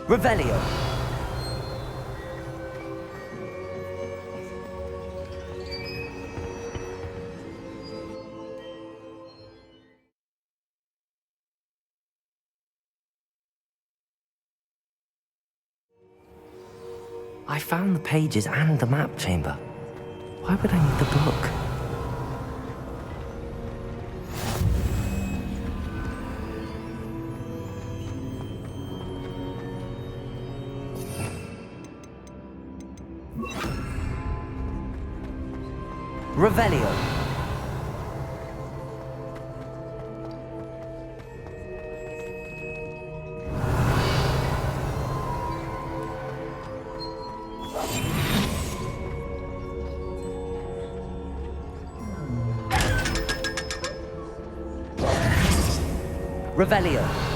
Revelio. I found the pages and the map chamber. Why would I need the book? Revelio. Revelio.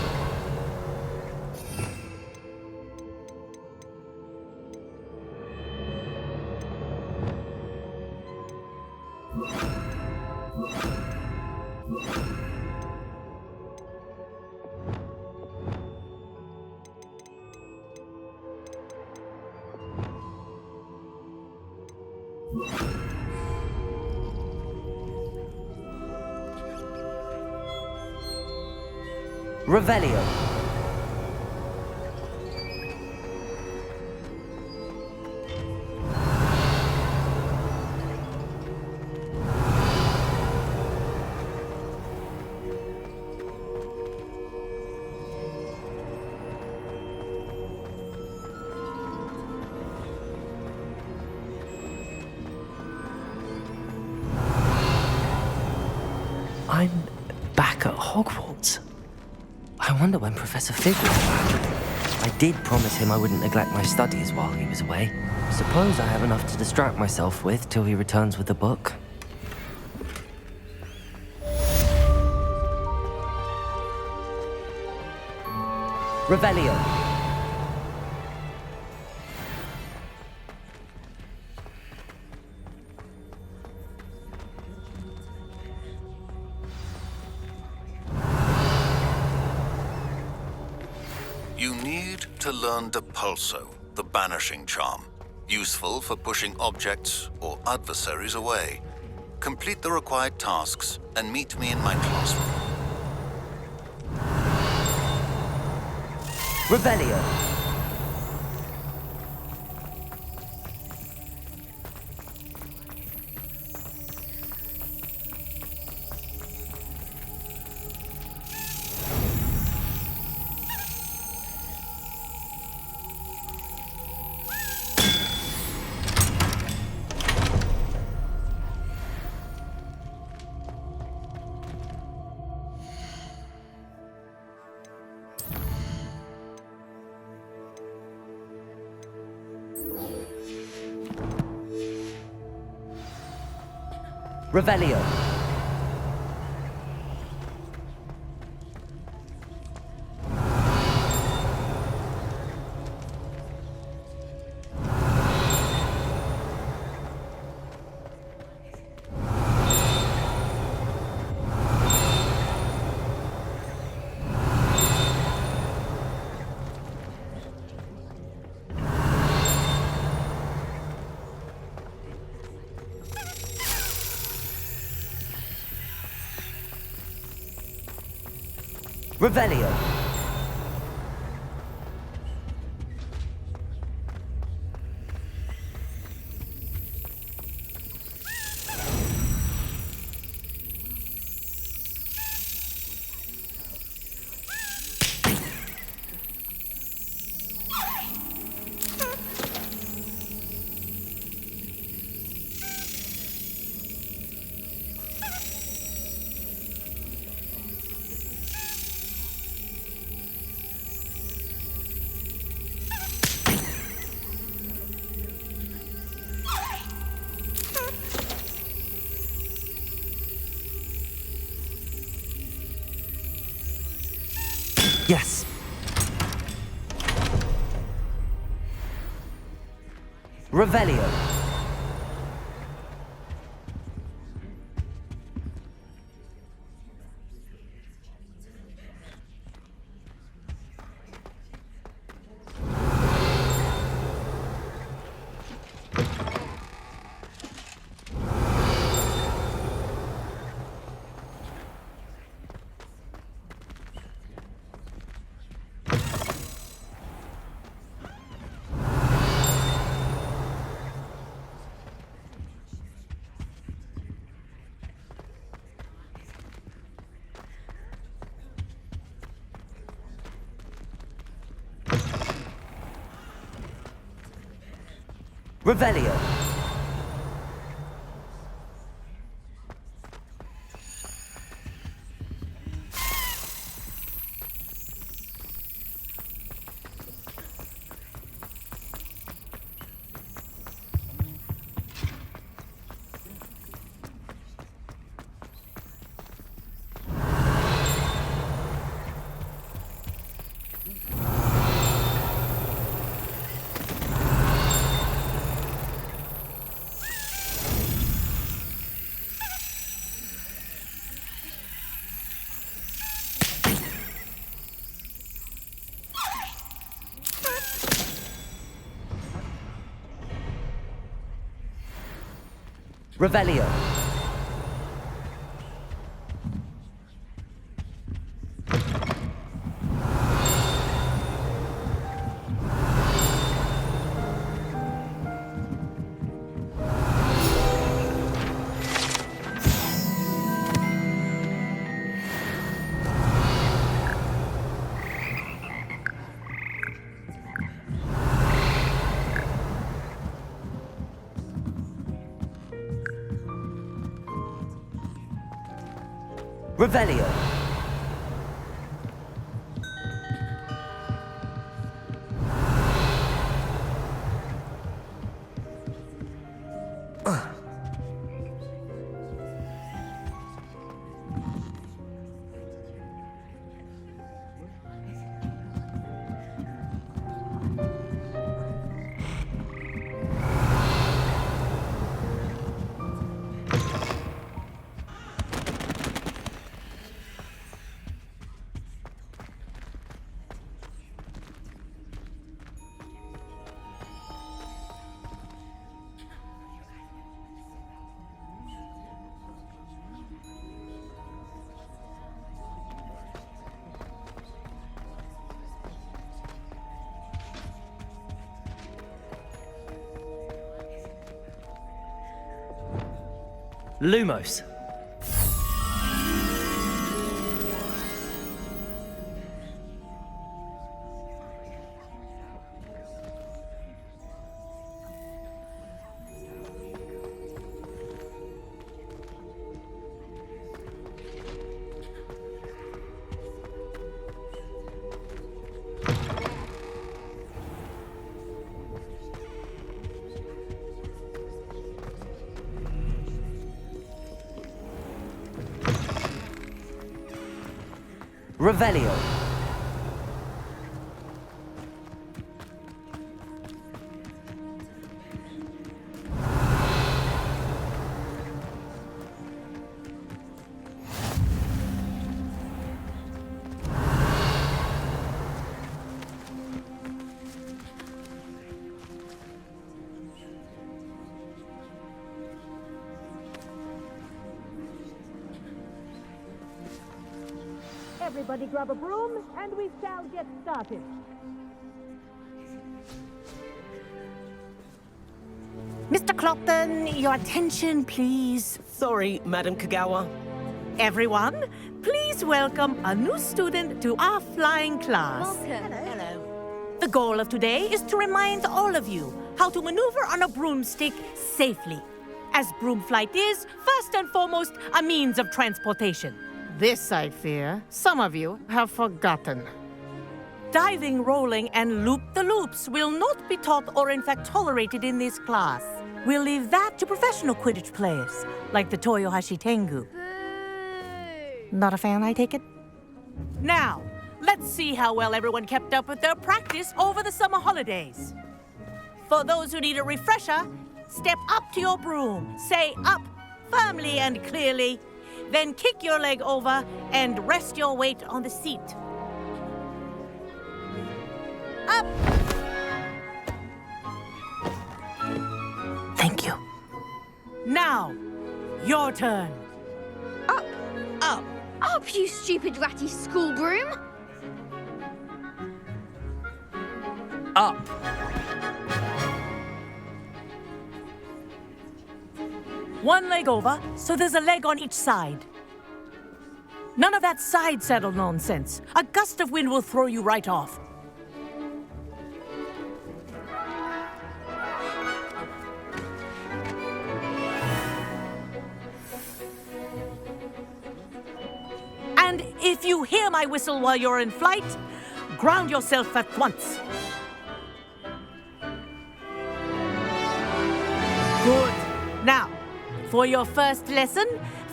Revelio. I'm back at Hogwarts. I wonder when Professor Fig will be back. I did promise him I wouldn't neglect my studies while he was away. Suppose I have enough to distract myself with till he returns with the book. Revelio. You need to learn Depulso, the banishing charm, useful for pushing objects or adversaries away. Complete the required tasks and meet me in my classroom. Revelio. Revelio. Revelio. Yes. Revelio. Revelio. Revelio. Revelio. Lumos. Revelio. Everybody grab a broom, and we shall get started. Mr. Clopton, your attention, please. Sorry, Madam Kagawa. Everyone, please welcome a new student to our flying class. Hello. The goal of today is to remind all of you how to maneuver on a broomstick safely, as broom flight is, first and foremost, a means of transportation. This, I fear, some of you have forgotten. Diving, rolling, and loop-the-loops will not be taught or in fact tolerated in this class. We'll leave that to professional Quidditch players, like the Toyohashi Tengu. Not a fan, I take it? Now, let's see how well everyone kept up with their practice over the summer holidays. For those who need a refresher, step up to your broom, say up firmly and clearly, then kick your leg over and rest your weight on the seat. Up! Thank you. Now, your turn. Up, Up. up, you stupid ratty school broom! Up. One leg over, so there's a leg on each side. None of that side saddle nonsense. A gust of wind will throw you right off. If you hear my whistle while you're in flight, ground yourself at once. Good. Now, for your first lesson,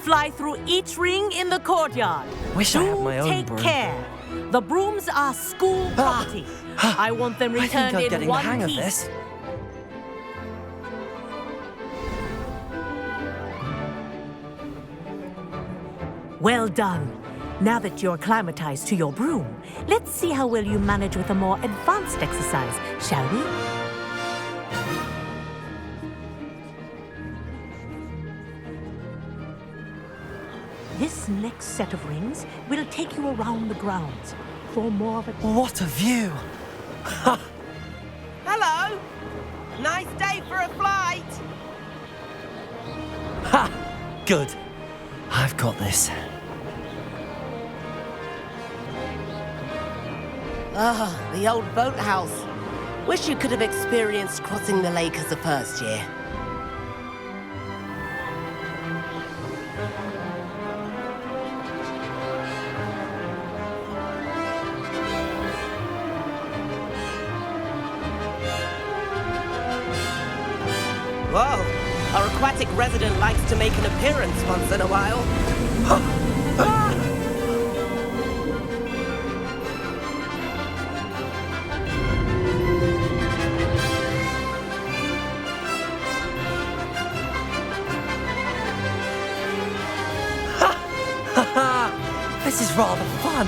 fly through each ring in the courtyard. Wish I had my own Take broom. care. The brooms are school property. I want them I think returned I'm in getting the one hang of piece. this. Well done. Now that you're acclimatized to your broom, let's see how well you manage with a more advanced exercise, shall we? This next set of rings will take you around the grounds for more of a... What a view! Hello. Nice day for a flight. Ha! Good. I've got this. Ah, the old boathouse. Wish you could have experienced crossing the lake as a first year. Whoa, our aquatic resident likes to make an appearance once in a while. This is rather fun.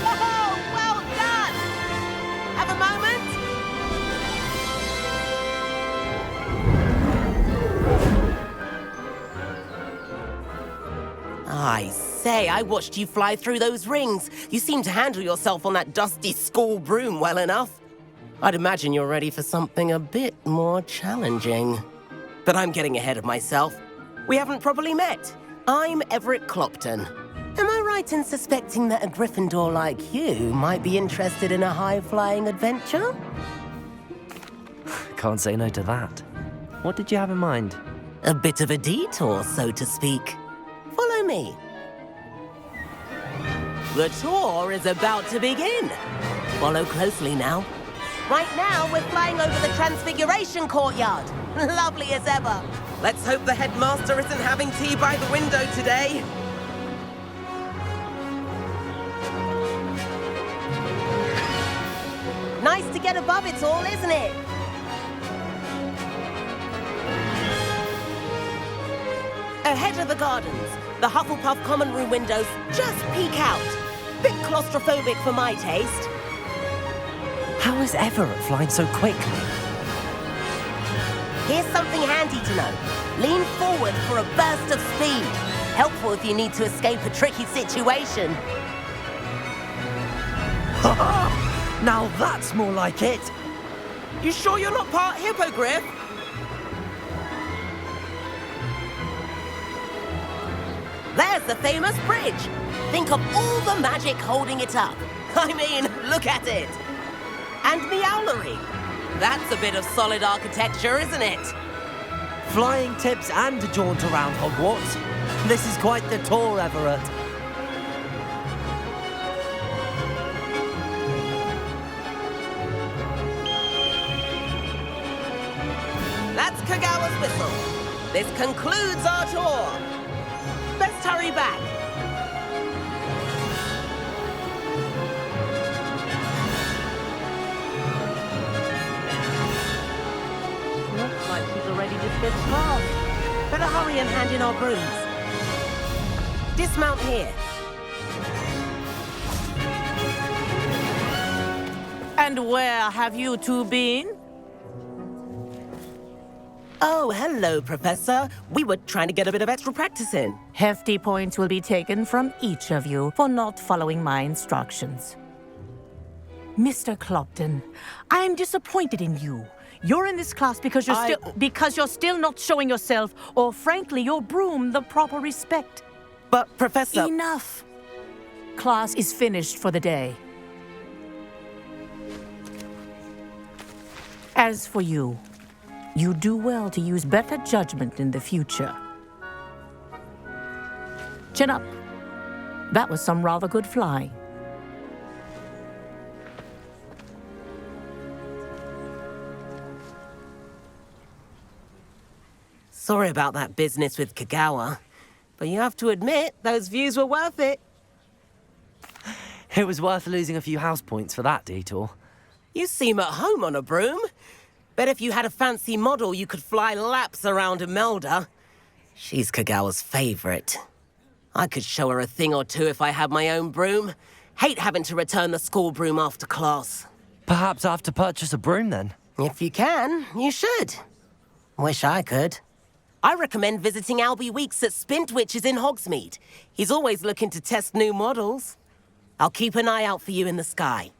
Oh, well done! Have a moment? I say, I watched you fly through those rings. You seem to handle yourself on that dusty school broom well enough. I'd imagine you're ready for something a bit more challenging. But I'm getting ahead of myself. We haven't properly met. I'm Everett Clopton. Am I right in suspecting that a Gryffindor like you might be interested in a high-flying adventure? Can't say no to that. What did you have in mind? A bit of a detour, so to speak. Follow me. The tour is about to begin. Follow closely now. Right now, we're flying over the Transfiguration Courtyard. Lovely as ever. Let's hope the headmaster isn't having tea by the window today. Nice to get above it all, isn't it? Ahead of the gardens, the Hufflepuff common room windows just peek out. Bit claustrophobic for my taste. How is Everett flying so quickly? Here's something handy to know. Lean forward for a burst of speed. Helpful if you need to escape a tricky situation. Now that's more like it. You sure you're not part hippogriff? There's the famous bridge. Think of all the magic holding it up. I mean, look at it. And Meowlery. That's a bit of solid architecture, isn't it? Flying tips and a jaunt around Hogwarts. This is quite the tour, Everett. That's Kagawa's whistle. This concludes our tour. Best hurry back. Looks like she's already dismissed class. Better hurry and hand in our brooms. Dismount here. And where have you two been? Oh, hello, Professor. We were trying to get a bit of extra practice in. Hefty points will be taken from each of you for not following my instructions. Mr. Clopton, I'm disappointed in you. You're in this class because you're still not showing yourself, or frankly, your broom, the proper respect. But, Professor... Enough. Class is finished for the day. As for you, You do well to use better judgment in the future. Chin up. That was some rather good flying. Sorry about that business with Kagawa, but you have to admit, those views were worth it. It was worth losing a few house points for that detour. You seem at home on a broom. Bet if you had a fancy model, you could fly laps around Imelda. She's Kagawa's favorite. I could show her a thing or two if I had my own broom. Hate having to return the school broom after class. Perhaps I have to purchase a broom then. If you can, you should. Wish I could. I recommend visiting Albie Weeks at Spintwitches in Hogsmeade. He's always looking to test new models. I'll keep an eye out for you in the sky.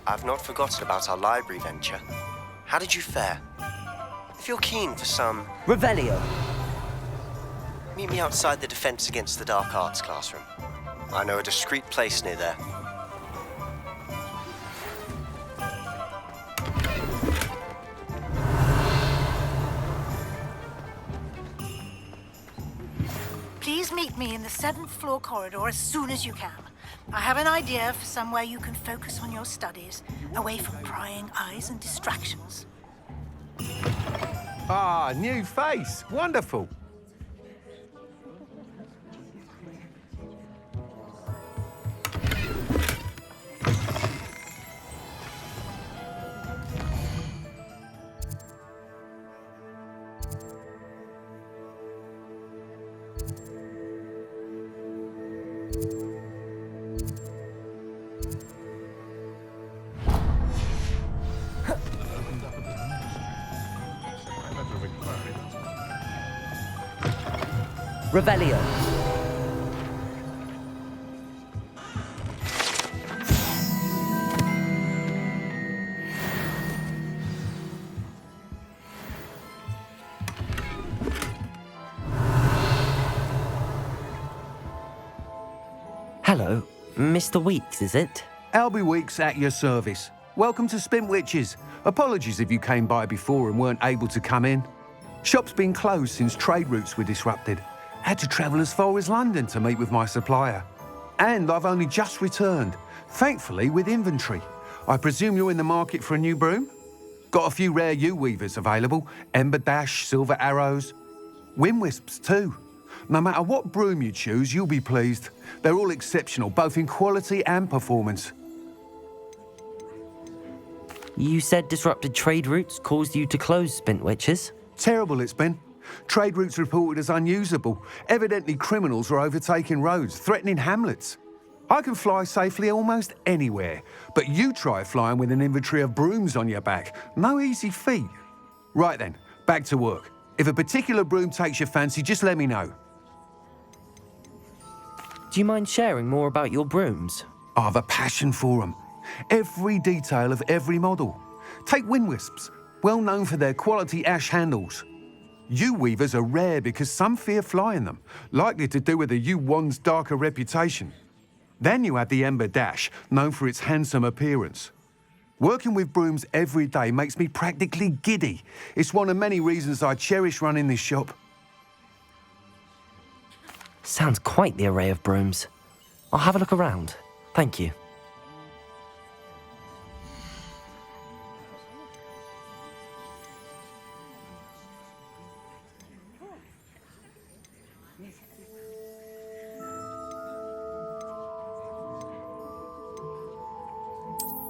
I've not forgotten about our library venture. How did you fare? If you're keen for some... Revelio. Meet me outside the Defense Against the Dark Arts classroom. I know a discreet place near there. Please meet me in the 7th floor corridor as soon as you can. I have an idea for somewhere you can focus on your studies, away from prying eyes and distractions. Ah, new face. Wonderful. Revelio. Hello, Mr. Weeks, is it? Albie Weeks at your service. Welcome to Spintwitches. Apologies if you came by before and weren't able to come in. Shop's been closed since trade routes were disrupted. Had to travel as far as London to meet with my supplier. And I've only just returned, thankfully with inventory. I presume you're in the market for a new broom? Got a few rare U-weavers available, Ember Dash, Silver Arrows, Wind Wisps too. No matter what broom you choose, you'll be pleased. They're all exceptional, both in quality and performance. You said disrupted trade routes caused you to close Spintwitches? Terrible it's been. Trade routes reported as unusable. Evidently criminals are overtaking roads, threatening hamlets. I can fly safely almost anywhere, but you try flying with an inventory of brooms on your back. No easy feat. Right then, back to work. If a particular broom takes your fancy, just let me know. Do you mind sharing more about your brooms? I have a passion for them. Every detail of every model. Take wind wisps, well known for their quality ash handles. U-weavers are rare because some fear flying them, likely to do with the U-wand's darker reputation. Then you have the Ember Dash, known for its handsome appearance. Working with brooms every day makes me practically giddy. It's one of many reasons I cherish running this shop. Sounds quite the array of brooms. I'll have a look around. Thank you.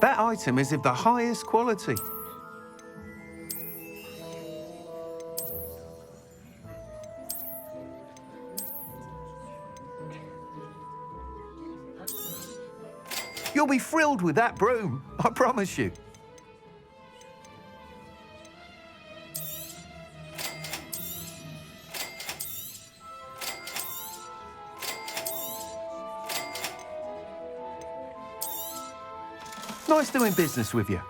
That item is of the highest quality. You'll be thrilled with that broom, I promise you. Nice doing business with you.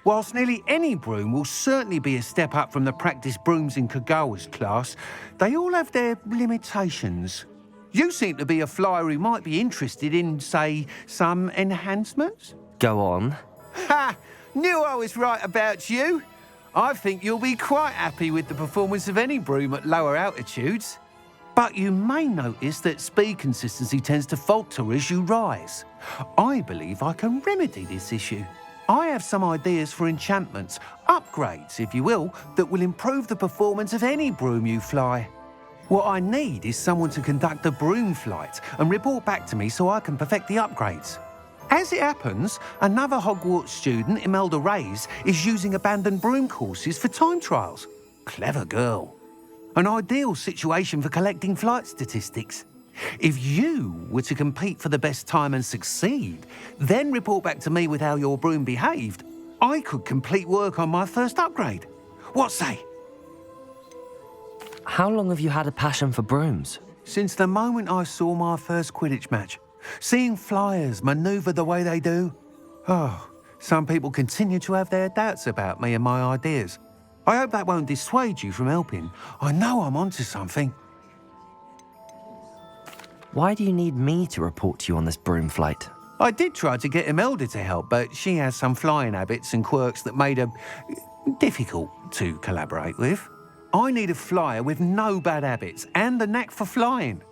Whilst nearly any broom will certainly be a step up from the practice brooms in Kagawa's class, they all have their limitations. You seem to be a flyer who might be interested in, say, some enhancements? Go on. Ha! Knew I was right about you. I think you'll be quite happy with the performance of any broom at lower altitudes. But you may notice that speed consistency tends to falter as you rise. I believe I can remedy this issue. I have some ideas for enchantments, upgrades, if you will, that will improve the performance of any broom you fly. What I need is someone to conduct a broom flight and report back to me so I can perfect the upgrades. As it happens, another Hogwarts student, Imelda Reyes, is using abandoned broom courses for time trials. Clever girl. An ideal situation for collecting flight statistics. If you were to compete for the best time and succeed, then report back to me with how your broom behaved, I could complete work on my first upgrade. What say? How long have you had a passion for brooms? Since the moment I saw my first Quidditch match. Seeing flyers manoeuvre the way they do. Oh, some people continue to have their doubts about me and my ideas. I hope that won't dissuade you from helping. I know I'm onto something. Why do you need me to report to you on this broom flight? I did try to get Imelda to help, but she has some flying habits and quirks that made her difficult to collaborate with. I need a flyer with no bad habits and the knack for flying.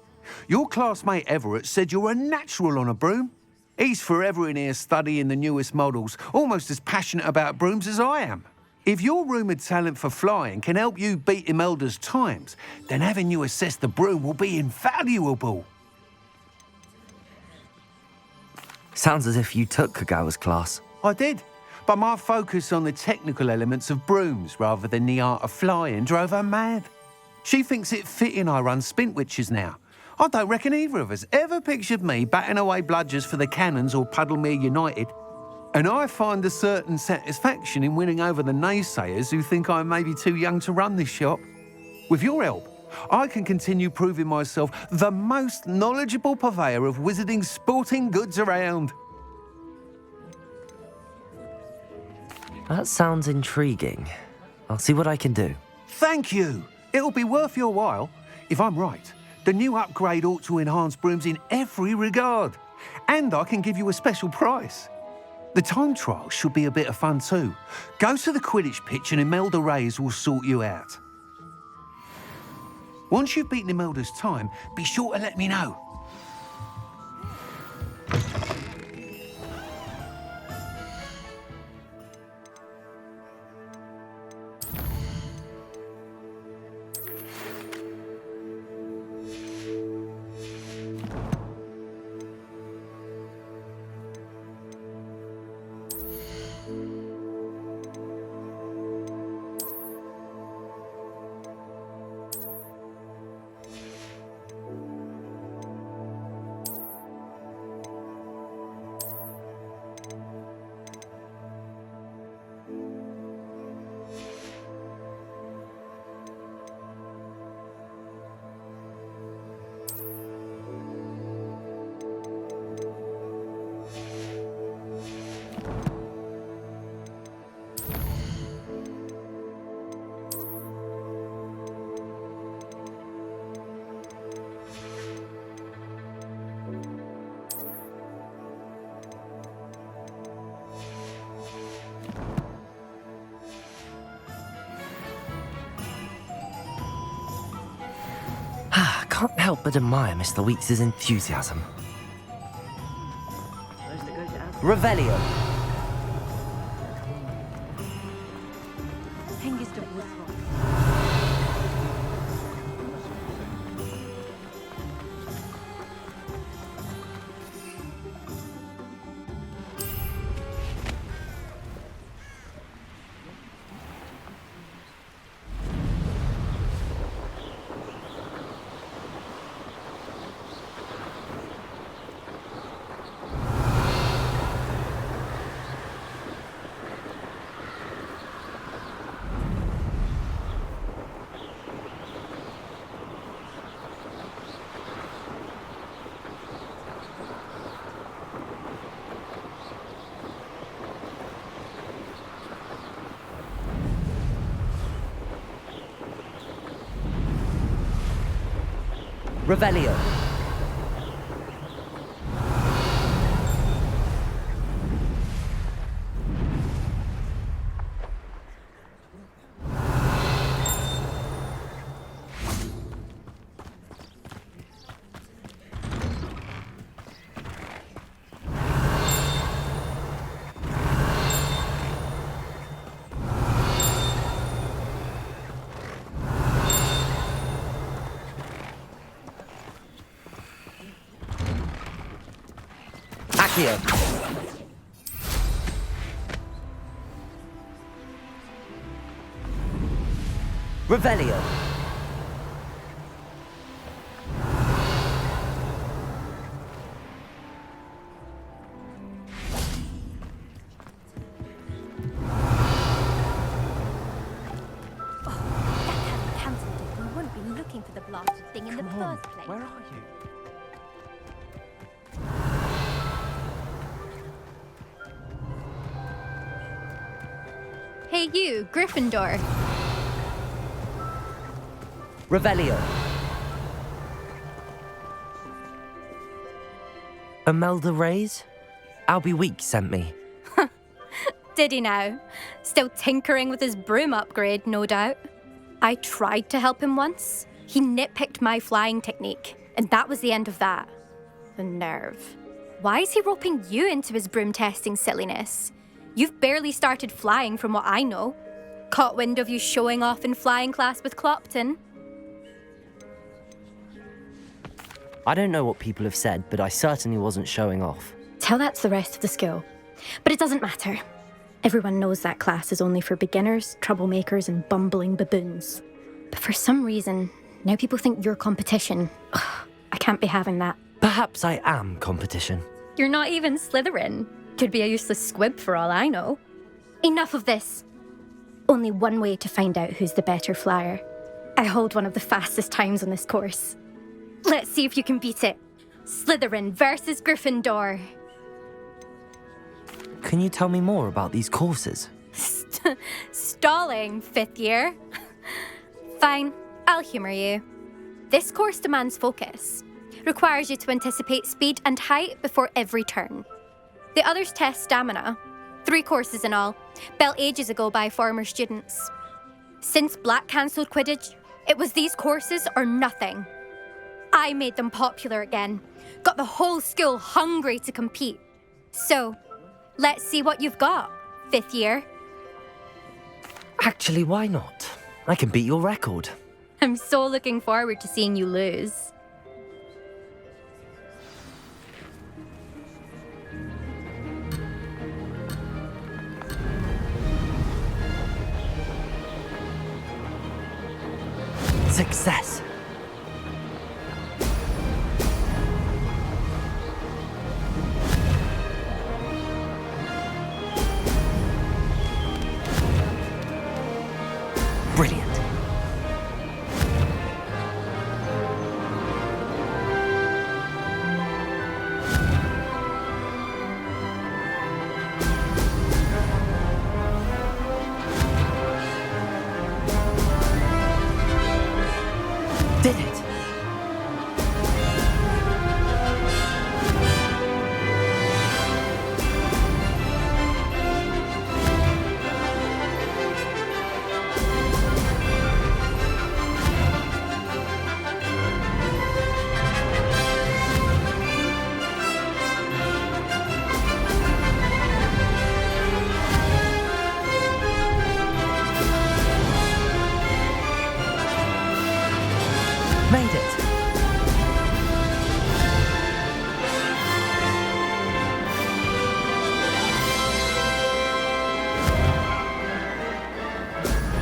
Your classmate Everett said you're a natural on a broom. He's forever in here studying the newest models, almost as passionate about brooms as I am. If your rumoured talent for flying can help you beat Imelda's times, then having you assess the broom will be invaluable. Sounds as if you took Kagawa's class. I did, but my focus on the technical elements of brooms rather than the art of flying drove her mad. She thinks it fitting I run Spintwitches now. I don't reckon either of us ever pictured me batting away bludgers for the Cannons or Puddlemere United. And I find a certain satisfaction in winning over the naysayers who think I'm maybe too young to run this shop. With your help, I can continue proving myself the most knowledgeable purveyor of wizarding sporting goods around. That sounds intriguing. I'll see what I can do. Thank you. It'll be worth your while. If I'm right, The new upgrade ought to enhance brooms in every regard. And I can give you a special price. The time trial should be a bit of fun too. Go to the Quidditch pitch and Imelda Reyes will sort you out. Once you've beaten Imelda's time, be sure to let me know. Can't help but admire Mr. Weeks' enthusiasm. Revelio. Revelio. Accio. Revelio. We wouldn't be looking for the blasted thing in the first place. Where are you? Hey you, Gryffindor. Revelio. Imelda Reyes? Albie Weeks sent me. Did he now? Still tinkering with his broom upgrade, no doubt. I tried to help him once. He nitpicked my flying technique, and that was the end of that. The nerve. Why is he roping you into his broom testing silliness? You've barely started flying from what I know. Caught wind of you showing off in flying class with Clopton. I don't know what people have said, but I certainly wasn't showing off. Tell that to the rest of the school. But it doesn't matter. Everyone knows that class is only for beginners, troublemakers, and bumbling baboons. But for some reason, now people think you're competition. Ugh, I can't be having that. Perhaps I am competition. You're not even Slytherin. Could be a useless squib for all I know. Enough of this. Only one way to find out who's the better flyer. I hold one of the fastest times on this course. Let's see if you can beat it. Slytherin versus Gryffindor. Can you tell me more about these courses? Stalling, 5th year. Fine, I'll humour you. This course demands focus. Requires you to anticipate speed and height before every turn. The others test stamina. 3 courses in all, built ages ago by former students. Since Black cancelled Quidditch, it was these courses or nothing. I made them popular again. Got the whole school hungry to compete. So, let's see what you've got, 5th year. Actually, why not? I can beat your record. I'm so looking forward to seeing you lose. Success. Brilliant. Did it. Made it.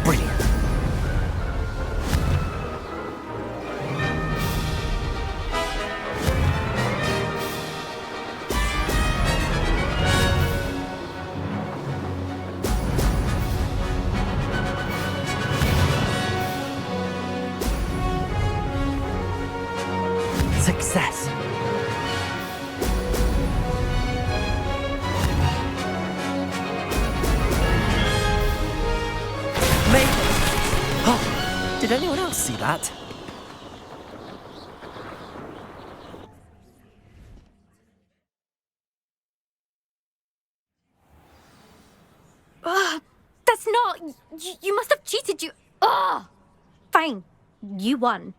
Brilliant. Success. Made it. Oh, did anyone else see that? That's not... You must have cheated, you... Ugh! Fine. You won.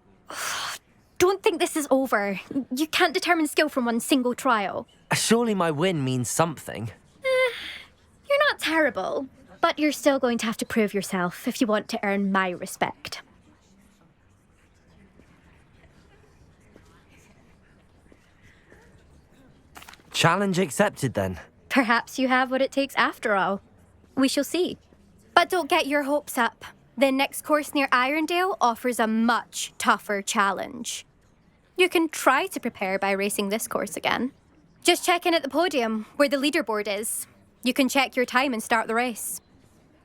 Don't think this is over. You can't determine skill from one single trial. Surely my win means something. You're not terrible, but you're still going to have to prove yourself if you want to earn my respect. Challenge accepted then. Perhaps you have what it takes after all. We shall see. But don't get your hopes up. The next course near Irondale offers a much tougher challenge. You can try to prepare by racing this course again. Just check in at the podium, where the leaderboard is. You can check your time and start the race.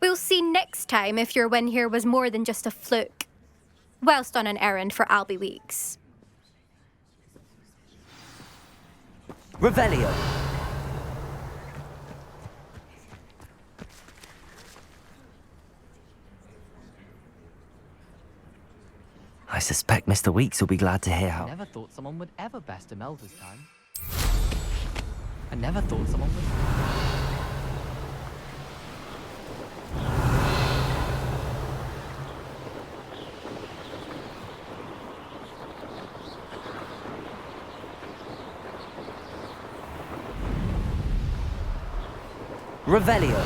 We'll see next time if your win here was more than just a fluke. Whilst on an errand for Albie Weeks. Revelio. I suspect Mr. Weeks will be glad to hear how... I never thought someone would ever best Imelda's time. I never thought someone would... Revelio.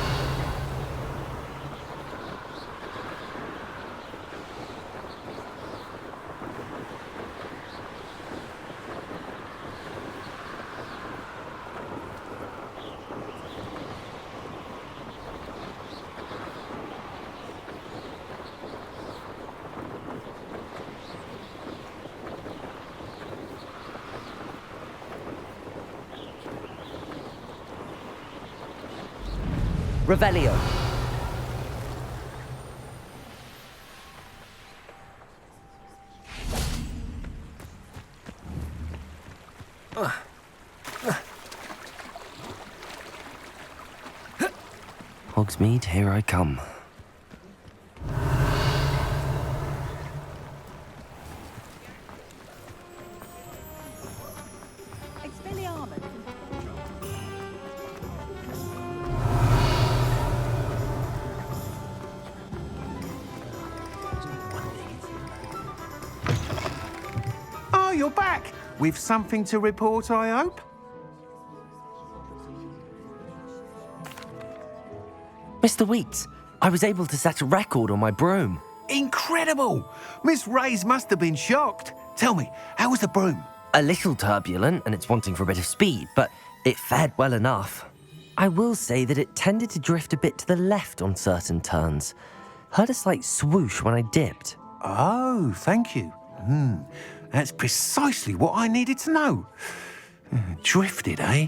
Revelio. Hogsmeade, here I come. you're back. With something to report, I hope? Mr. Weeks, I was able to set a record on my broom. Incredible! Miss Reyes must have been shocked. Tell me, how was the broom? A little turbulent, and it's wanting for a bit of speed, but it fared well enough. I will say that it tended to drift a bit to the left on certain turns. Heard a slight swoosh when I dipped. Oh, thank you. That's precisely what I needed to know. Drifted, eh?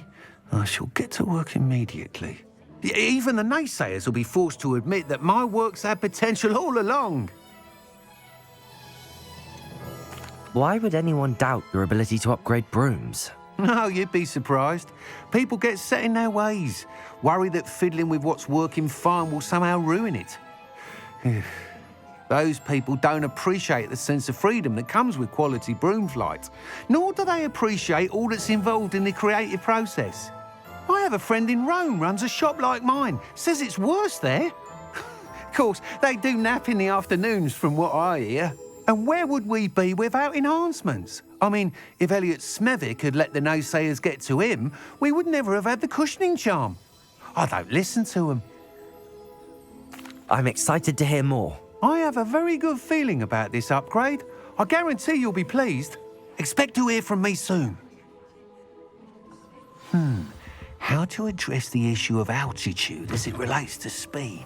I shall get to work immediately. Even the naysayers will be forced to admit that my work's had potential all along. Why would anyone doubt your ability to upgrade brooms? No, you'd be surprised. People get set in their ways, worry that fiddling with what's working fine will somehow ruin it. Those people don't appreciate the sense of freedom that comes with quality broom flight, nor do they appreciate all that's involved in the creative process. I have a friend in Rome runs a shop like mine, says it's worse there. Of course, they do nap in the afternoons from what I hear. And where would we be without enhancements? I mean, if Elliot Smethwick had let the naysayers get to him, we would never have had the cushioning charm. I don't listen to them. I'm excited to hear more. I have a very good feeling about this upgrade. I guarantee you'll be pleased. Expect to hear from me soon. How to address the issue of altitude as it relates to speed?